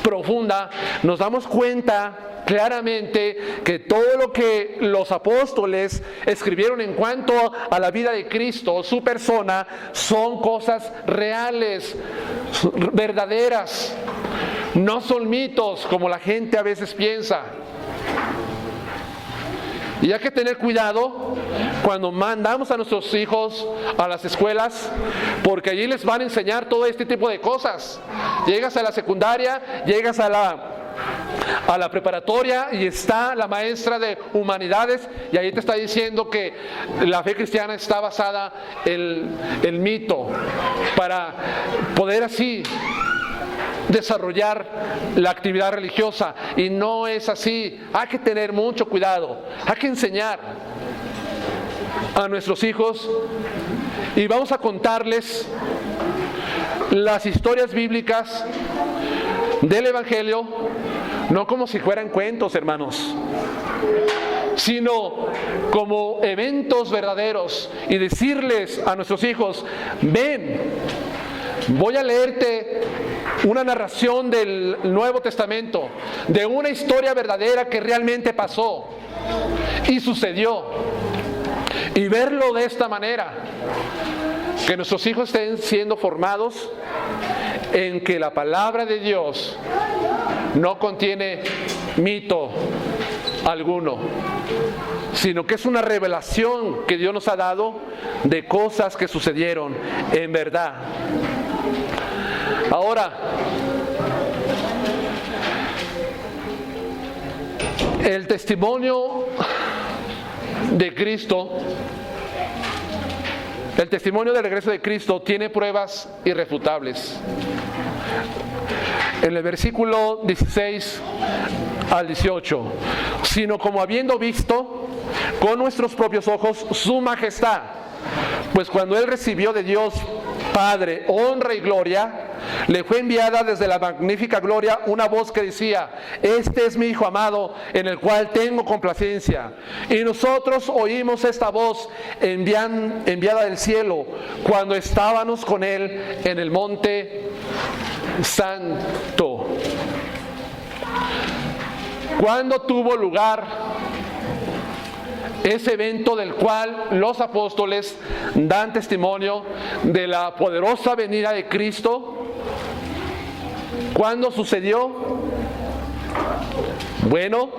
profunda, nos damos cuenta claramente que todo lo que los apóstoles escribieron en cuanto a la vida de Cristo, su persona, son cosas reales, verdaderas. No son mitos como la gente a veces piensa. Y hay que tener cuidado cuando mandamos a nuestros hijos a las escuelas, porque allí les van a enseñar todo este tipo de cosas. Llegas a la secundaria, llegas a la preparatoria y está la maestra de humanidades y ahí te está diciendo que la fe cristiana está basada en el mito, para poder así desarrollar la actividad religiosa. Y no es así. Hay que tener mucho cuidado. Hay que enseñar a nuestros hijos. Y vamos a contarles las historias bíblicas del Evangelio, no como si fueran cuentos, hermanos, sino como eventos verdaderos, y decirles a nuestros hijos: ven, voy a leerte una narración del Nuevo Testamento, de una historia verdadera que realmente pasó y sucedió, y verlo de esta manera, que nuestros hijos estén siendo formados en que la palabra de Dios no contiene mito alguno, sino que es una revelación que Dios nos ha dado de cosas que sucedieron en verdad. Ahora, el testimonio de Cristo, el testimonio del regreso de Cristo tiene pruebas irrefutables. En el versículo 16 al 18, sino como habiendo visto con nuestros propios ojos su majestad, pues cuando Él recibió de Dios Padre honra y gloria, le fue enviada desde la magnífica gloria una voz que decía: este es mi Hijo amado, en el cual tengo complacencia. Y nosotros oímos esta voz enviada del cielo cuando estábamos con Él en el monte Santo. ¿Cuándo tuvo lugar ese evento del cual los apóstoles dan testimonio de la poderosa venida de Cristo? ¿Cuándo sucedió? Bueno,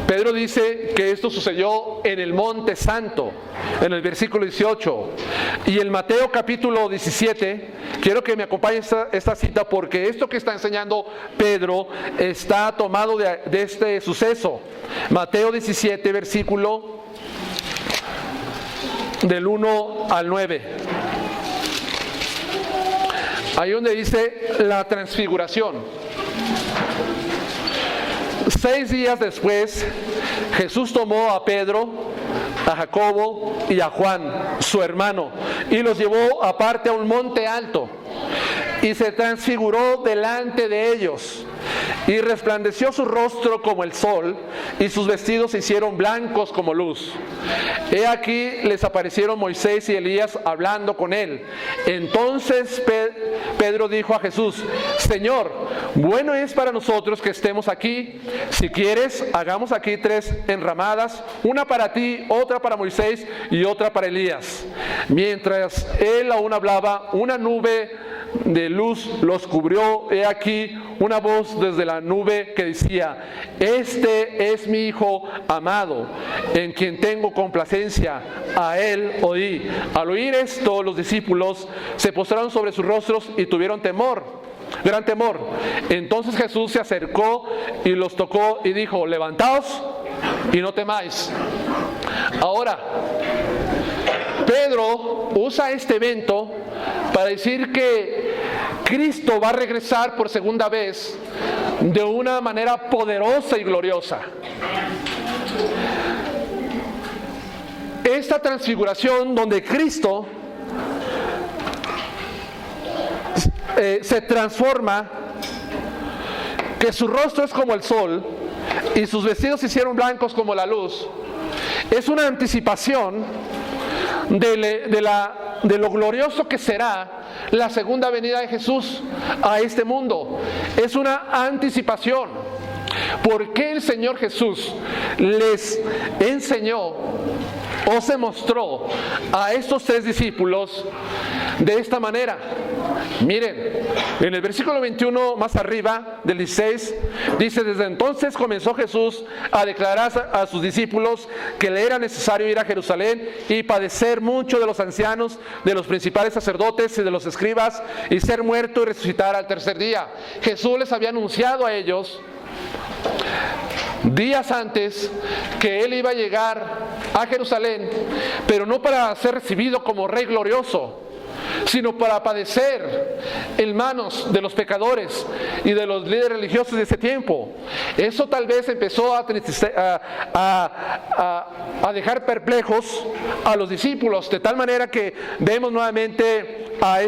Pedro dice que esto sucedió en el Monte Santo, en el versículo 18. Y en Mateo capítulo 17, quiero que me acompañe esta cita, porque esto que está enseñando Pedro está tomado de este suceso. Mateo 17, versículo del 1 al 9. Ahí donde dice la transfiguración. 6 días después, Jesús tomó a Pedro, a Jacobo y a Juan, su hermano, y los llevó aparte a un monte alto, y se transfiguró delante de ellos. Y resplandeció su rostro como el sol, y sus vestidos se hicieron blancos como luz. He aquí les aparecieron Moisés y Elías hablando con él. Entonces Pedro dijo a Jesús: Señor, bueno es para nosotros que estemos aquí. Si quieres, hagamos aquí 3 enramadas, una para ti, otra para Moisés y otra para Elías. Mientras él aún hablaba, una nube de luz los cubrió. He aquí una voz desde la nube que decía: este es mi Hijo amado, en quien tengo complacencia, a él oí. Al oír esto, los discípulos se postraron sobre sus rostros y tuvieron temor, gran temor. Entonces Jesús se acercó y los tocó y dijo: levantaos y no temáis. Ahora, Pedro usa este evento para decir que Cristo va a regresar por segunda vez de una manera poderosa y gloriosa. Esta transfiguración donde Cristo se transforma, que su rostro es como el sol y sus vestidos se hicieron blancos como la luz, es una anticipación de lo glorioso que será la segunda venida de Jesús a este mundo. Es una anticipación. ¿Por qué el Señor Jesús les enseñó o se mostró a estos 3 discípulos de esta manera? Miren, en el versículo 21 más arriba del 16 dice: desde entonces comenzó Jesús a declarar a sus discípulos que le era necesario ir a Jerusalén y padecer mucho de los ancianos, de los principales sacerdotes y de los escribas, y ser muerto y resucitar al tercer día. Jesús les había anunciado a ellos días antes que Él iba a llegar a Jerusalén, pero no para ser recibido como Rey glorioso, sino para padecer en manos de los pecadores y de los líderes religiosos de ese tiempo. Eso tal vez empezó a dejar perplejos a los discípulos, de tal manera que vemos nuevamente a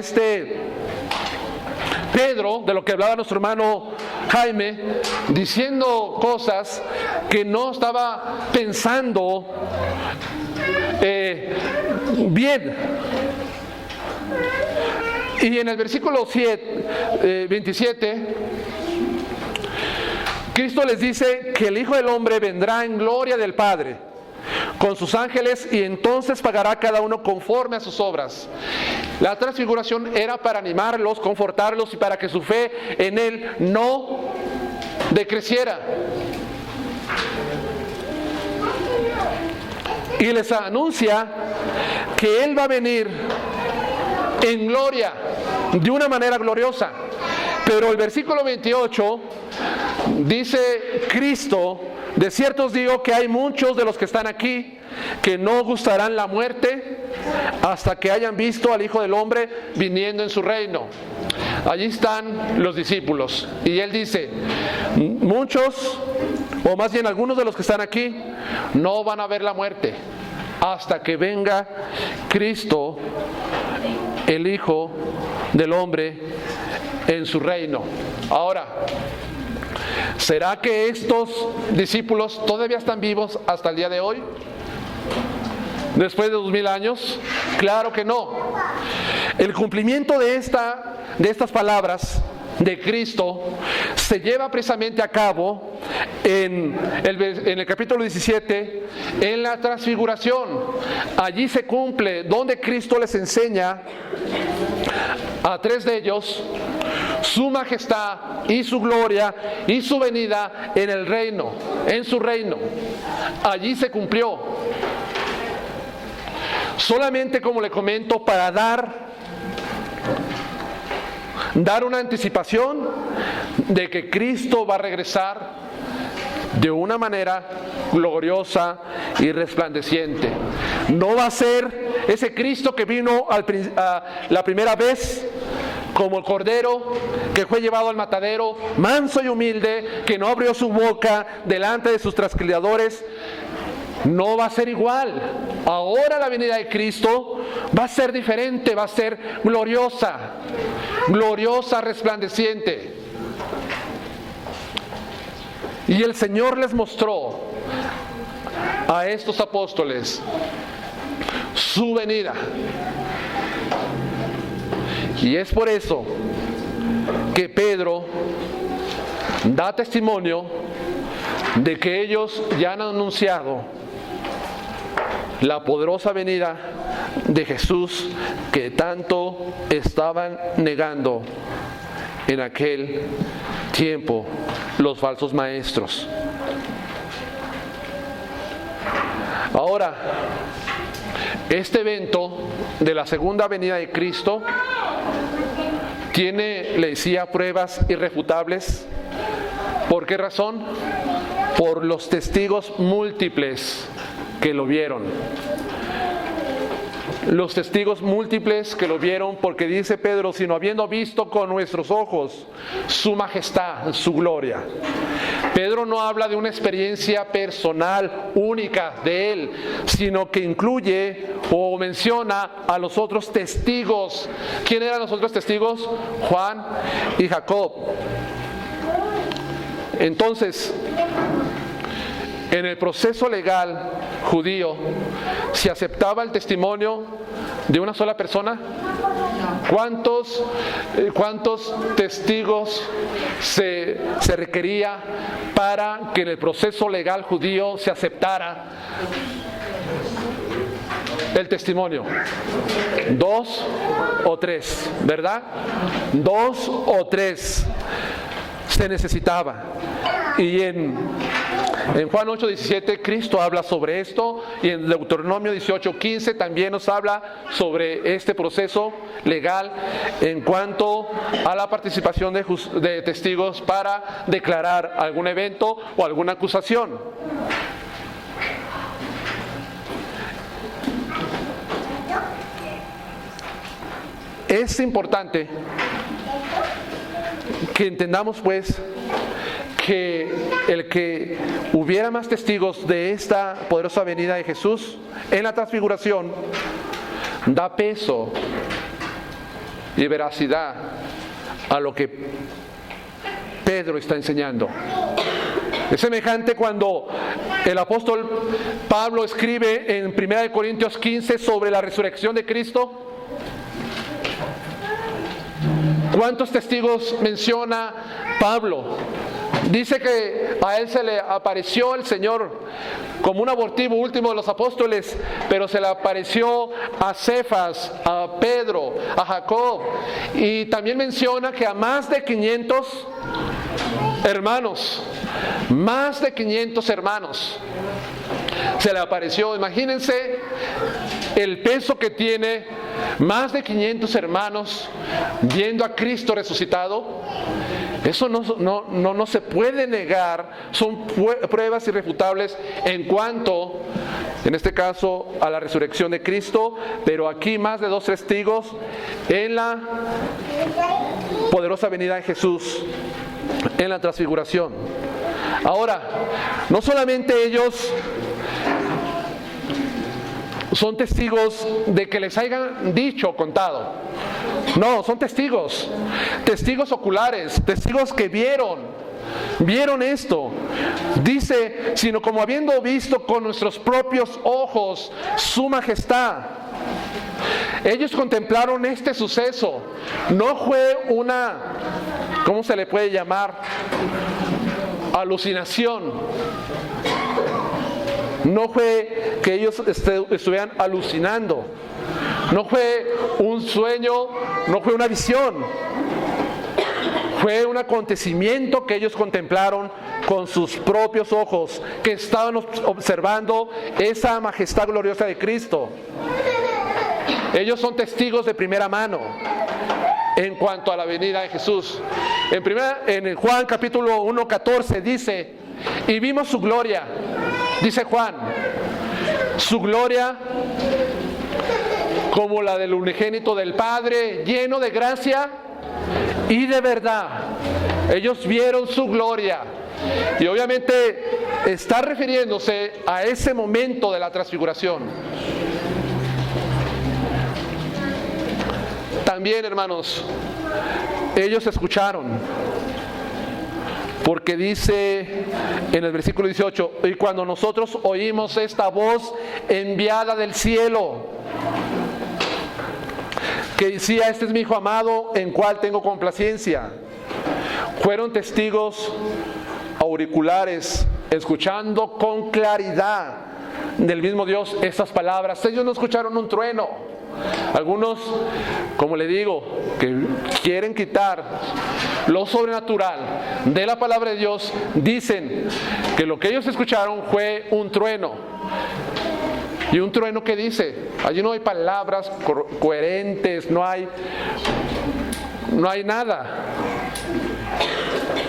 Pedro, de lo que hablaba nuestro hermano Jaime, diciendo cosas que no estaba pensando bien. Y en el versículo 27, Cristo les dice que el Hijo del Hombre vendrá en gloria del Padre con sus ángeles y entonces pagará cada uno conforme a sus obras. La transfiguración era para animarlos, confortarlos y para que su fe en Él no decreciera. Y les anuncia que Él va a venir en gloria, de una manera gloriosa. Pero el versículo 28 dice Cristo: de cierto os digo que hay muchos de los que están aquí que no gustarán la muerte hasta que hayan visto al Hijo del Hombre viniendo en su reino. Allí están los discípulos. Y Él dice, muchos, o más bien algunos de los que están aquí, no van a ver la muerte hasta que venga Cristo, el Hijo del Hombre, en su reino. Ahora, ¿será que estos discípulos todavía están vivos hasta el día de hoy? Después de 2000 años, claro que no. El cumplimiento de estas palabras de Cristo se lleva precisamente a cabo en el capítulo 17, en la transfiguración. Allí se cumple donde Cristo les enseña a 3 de ellos su majestad y su gloria y su venida en el reino, en su reino. Allí se cumplió. Solamente, como le comento, para dar una anticipación de que Cristo va a regresar de una manera gloriosa y resplandeciente. No va a ser ese Cristo que vino la primera vez como el cordero que fue llevado al matadero, manso y humilde, que no abrió su boca delante de sus transgredidores. No va a ser igual. Ahora la venida de Cristo va a ser diferente, va a ser gloriosa, resplandeciente. Y el Señor les mostró a estos apóstoles su venida. Y es por eso que Pedro da testimonio de que ellos ya han anunciado la poderosa venida de Jesús que tanto estaban negando en aquel tiempo los falsos maestros. Ahora, este evento de la segunda venida de Cristo tiene, le decía, pruebas irrefutables. ¿Por qué razón? Por los testigos múltiples que lo vieron. Los testigos múltiples que lo vieron, porque dice Pedro, sino habiendo visto con nuestros ojos su majestad, su gloria. Pedro no habla de una experiencia personal única de él, sino que incluye o menciona a los otros testigos. ¿Quién eran los otros testigos? Juan y Jacob. Entonces, en el proceso legal judío, ¿se aceptaba el testimonio de una sola persona? ¿Cuántos testigos se requería para que en el proceso legal judío se aceptara el testimonio? 2 o 3, ¿verdad? 2 o 3 se necesitaba. Y en Juan 8:17 Cristo habla sobre esto, y en Deuteronomio 18:15 también nos habla sobre este proceso legal en cuanto a la participación de testigos para declarar algún evento o alguna acusación. es importante que entendamos pues que el que hubiera más testigos de esta poderosa venida de Jesús en la transfiguración da peso y veracidad a lo que Pedro está enseñando. Es semejante cuando el apóstol Pablo escribe en 1 Corintios 15 sobre la resurrección de Cristo. ¿Cuántos testigos menciona Pablo? Dice que a él se le apareció el Señor como un abortivo último de los apóstoles, pero se le apareció a Cefas, a Pedro, a Jacob, y también menciona que a más de 500 hermanos, más de 500 hermanos se le apareció. Imagínense el peso que tiene más de 500 hermanos viendo a Cristo resucitado. Eso no se puede negar, son pruebas irrefutables en cuanto, en este caso, a la resurrección de Cristo, pero aquí más de 2 testigos en la poderosa venida de Jesús, en la transfiguración. Ahora, no solamente ellos son testigos de que les hayan dicho o contado. No, son testigos oculares, testigos que vieron esto. Dice, sino como habiendo visto con nuestros propios ojos su majestad. Ellos contemplaron este suceso. No fue una, ¿cómo se le puede llamar? Alucinación. No fue que ellos estuvieran alucinando. No fue un sueño, no fue una visión. Fue un acontecimiento que ellos contemplaron con sus propios ojos, que estaban observando esa majestad gloriosa de Cristo. Ellos son testigos de primera mano en cuanto a la venida de Jesús. En Juan capítulo 1:14 dice, y vimos su gloria, dice Juan, su gloria como la del unigénito del Padre, lleno de gracia y de verdad. Ellos vieron su gloria. Y obviamente está refiriéndose a ese momento de la transfiguración. También, hermanos, ellos escucharon. Porque dice en el versículo 18, y cuando nosotros oímos esta voz enviada del cielo, que decía, este es mi Hijo amado, en cual tengo complacencia. Fueron testigos auriculares, escuchando con claridad del mismo Dios estas palabras. Ellos no escucharon un trueno. Algunos, como le digo, que quieren quitar lo sobrenatural de la palabra de Dios, dicen que lo que ellos escucharon fue un trueno. ¿Y un trueno qué dice? Allí no hay palabras coherentes, no hay nada.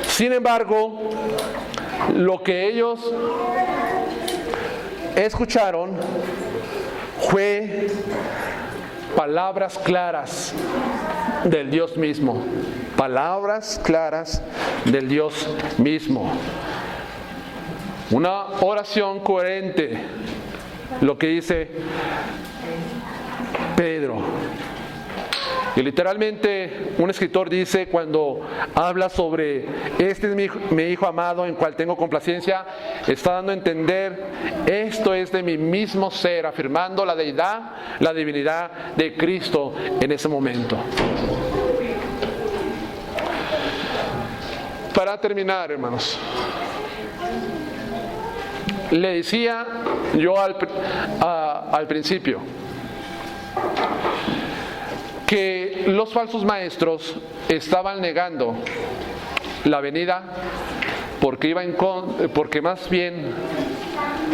Sin embargo, lo que ellos escucharon fue palabras claras del Dios mismo. Palabras claras del Dios mismo. Una oración coherente. Lo que dice Pedro. Y literalmente un escritor dice, cuando habla sobre este es mi hijo amado en cual tengo complacencia, está dando a entender, esto es de mi mismo ser, afirmando la deidad, la divinidad de Cristo en ese momento. Para terminar, hermanos, le decía yo al principio que los falsos maestros estaban negando la venida porque más bien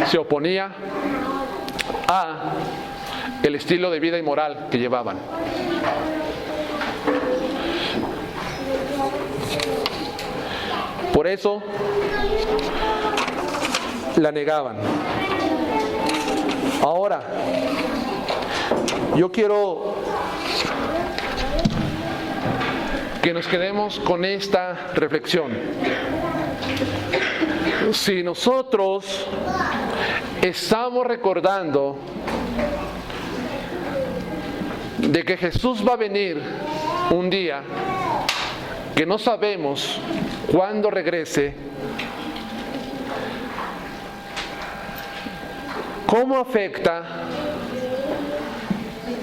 se oponía a el estilo de vida inmoral que llevaban. Por eso la negaban. Ahora, yo quiero que nos quedemos con esta reflexión. Si nosotros estamos recordando de que Jesús va a venir un día, que no sabemos cuándo regrese, ¿cómo afecta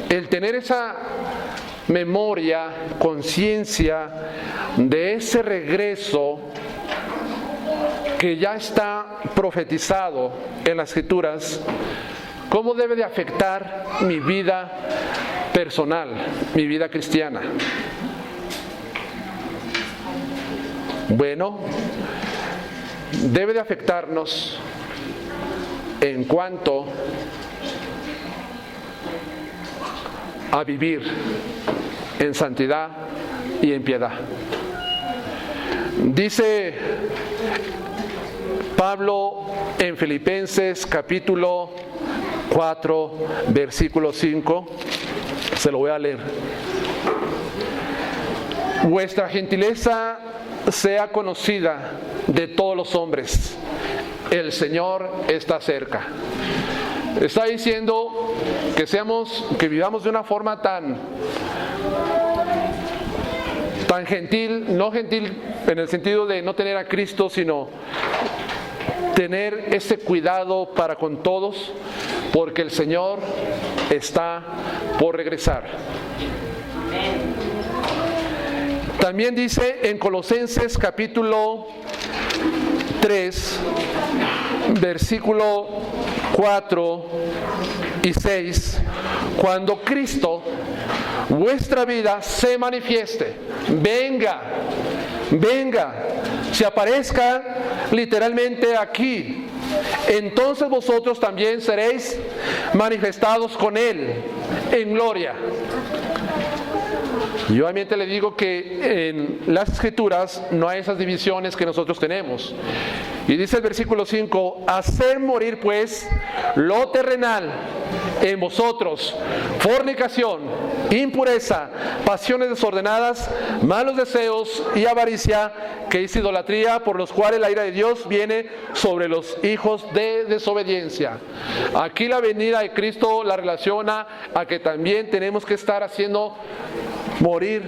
el tener esa memoria, conciencia de ese regreso que ya está profetizado en las Escrituras? ¿Cómo debe de afectar mi vida personal, mi vida cristiana? Bueno, debe de afectarnos en cuanto a vivir en santidad y en piedad. Dice Pablo en Filipenses capítulo 4, versículo 5, se lo voy a leer. Vuestra gentileza sea conocida de todos los hombres. El Señor está cerca. Está diciendo que vivamos de una forma tan gentil, no gentil en el sentido de no tener a Cristo, sino tener ese cuidado para con todos, porque el Señor está por regresar. También dice en Colosenses capítulo 3, versículo 4 y 6, cuando Cristo, vuestra vida, se manifieste, venga, se aparezca literalmente aquí, entonces vosotros también seréis manifestados con Él en gloria. Yo obviamente le digo que en las Escrituras no hay esas divisiones que nosotros tenemos. Y dice el versículo 5, haced morir pues lo terrenal en vosotros: fornicación, impureza, pasiones desordenadas, malos deseos y avaricia, que es idolatría, por los cuales la ira de Dios viene sobre los hijos de desobediencia. Aquí la venida de Cristo la relaciona a que también tenemos que estar haciendo morir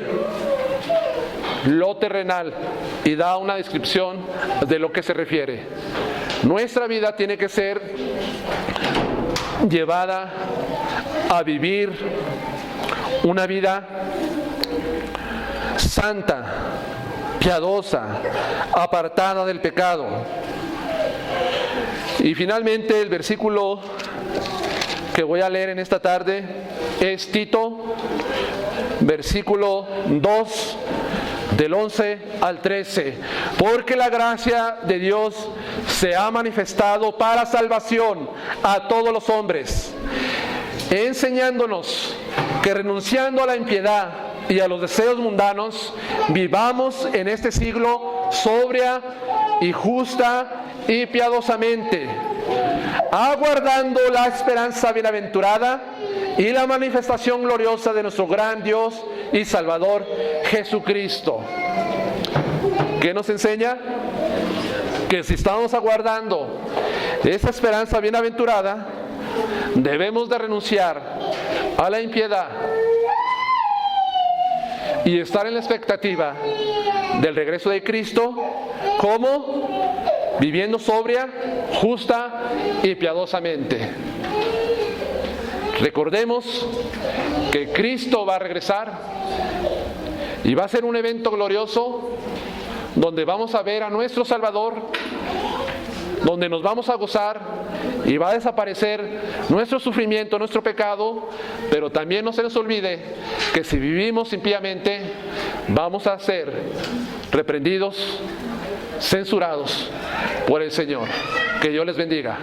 lo terrenal, y da una descripción de lo que se refiere. Nuestra vida tiene que ser llevada a vivir una vida santa, piadosa, apartada del pecado. Y finalmente el versículo que voy a leer en esta tarde es Tito, versículo 2, del 11 al 13. Porque la gracia de Dios se ha manifestado para salvación a todos los hombres, enseñándonos que renunciando a la impiedad y a los deseos mundanos, vivamos en este siglo sobria y justa y piadosamente, aguardando la esperanza bienaventurada y la manifestación gloriosa de nuestro gran Dios y Salvador Jesucristo. ¿Qué nos enseña? Que si estamos aguardando esa esperanza bienaventurada, debemos de renunciar a la impiedad y estar en la expectativa del regreso de Cristo. ¿Cómo? Viviendo sobria, justa y piadosamente. Recordemos que Cristo va a regresar y va a ser un evento glorioso donde vamos a ver a nuestro Salvador, donde nos vamos a gozar y va a desaparecer nuestro sufrimiento, nuestro pecado, pero también no se nos olvide que si vivimos impíamente vamos a ser reprendidos, censurados por el Señor. Que Dios les bendiga.